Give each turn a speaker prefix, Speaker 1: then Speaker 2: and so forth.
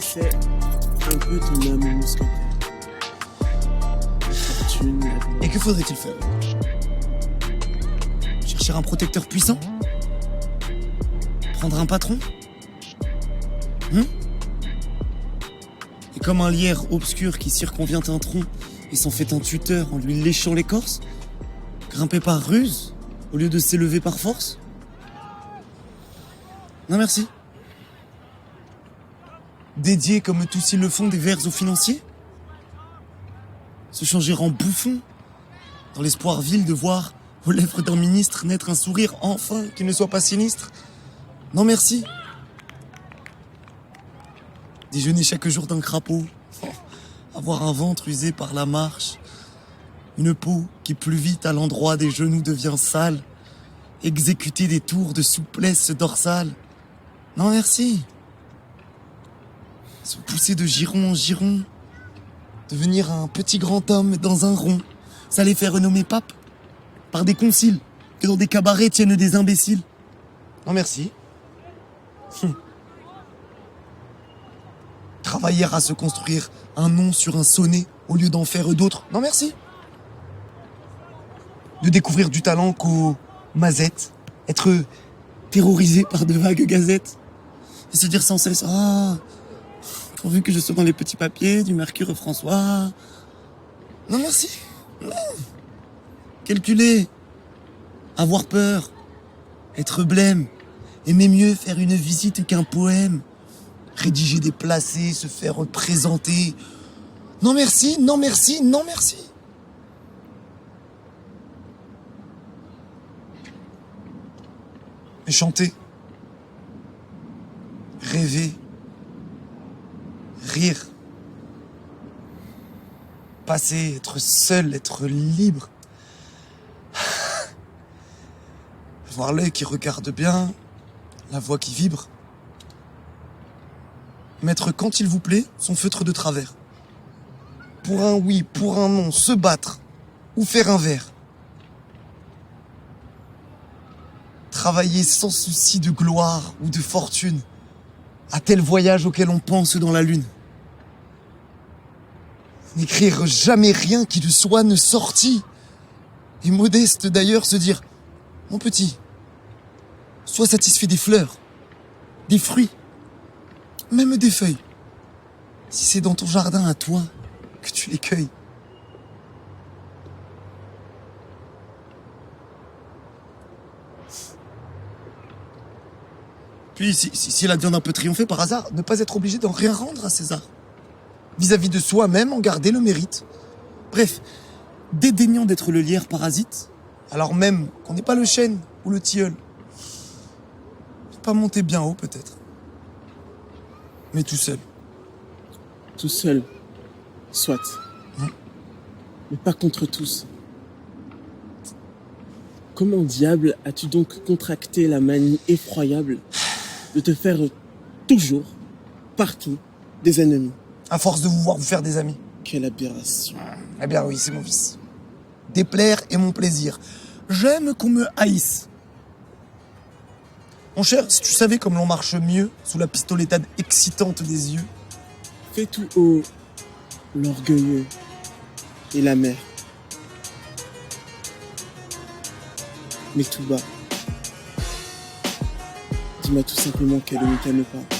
Speaker 1: fait un peu ton âme mousquetaire. La fortune, la gloire.
Speaker 2: Et que faudrait-il faire? Chercher un protecteur puissant? Prendre un patron? Et comme un lierre obscur qui circonvient un tronc et s'en fait un tuteur en lui léchant l'écorce? Grimper par ruse au lieu de s'élever par force? Non merci. Dédier comme tous ils le font des vers aux financiers? Se changer en bouffon dans l'espoir vil de voir aux lèvres d'un ministre naître un sourire enfin qui ne soit pas sinistre? Non merci. Déjeuner chaque jour d'un crapaud, avoir un ventre usé par la marche, une peau qui plus vite à l'endroit des genoux devient sale, exécuter des tours de souplesse dorsale. Non merci. Se pousser de giron en giron, devenir un petit grand homme dans un rond, ça les fait renommer pape par des conciles que dans des cabarets tiennent des imbéciles. Non merci. Travailler à se construire un nom sur un sonnet au lieu d'en faire d'autres. Non merci. De découvrir du talent qu'aux mazettes, être terrorisé par de vagues gazettes et se dire sans cesse « Ah, pourvu que je sois dans les petits papiers du Mercure François. » Non merci. Non. Calculer, avoir peur, être blême, aimer mieux faire une visite qu'un poème, rédiger des placés, se faire représenter. Non merci, non merci, non merci. Et chanter, rêver, rire, passer, être seul, être libre. Voir l'œil qui regarde bien, la voix qui vibre. Mettre quand il vous plaît son feutre de travers. Pour un oui, pour un non, se battre ou faire un vers. Travailler sans souci de gloire ou de fortune à tel voyage auquel on pense dans la lune. N'écrire jamais rien qui de soi ne sortit. Et modeste d'ailleurs se dire « Mon petit, sois satisfait des fleurs, des fruits, même des feuilles, si c'est dans ton jardin à toi que tu les cueilles. » Puis, si la viande un peu triomphé par hasard, ne pas être obligé d'en rien rendre à César. Vis-à-vis de soi-même, en garder le mérite. Bref, dédaignant d'être le lierre parasite, alors même qu'on n'est pas le chêne ou le tilleul. Pas monter bien haut, peut-être. Mais tout seul.
Speaker 1: Tout seul, soit. Mais pas contre tous. Comment diable as-tu donc contracté la manie effroyable de te faire toujours, partout, des ennemis?
Speaker 2: À force de vous voir vous faire des amis.
Speaker 1: Quelle aberration.
Speaker 2: Eh bien oui, c'est mon vice. Déplaire est mon plaisir. J'aime qu'on me haïsse. Mon cher, si tu savais comme l'on marche mieux sous la pistoletade excitante des yeux.
Speaker 1: Fais tout haut l'orgueilleux et la mer. Mais tout bas, dis-moi tout simplement qu'elle ne t'aime pas.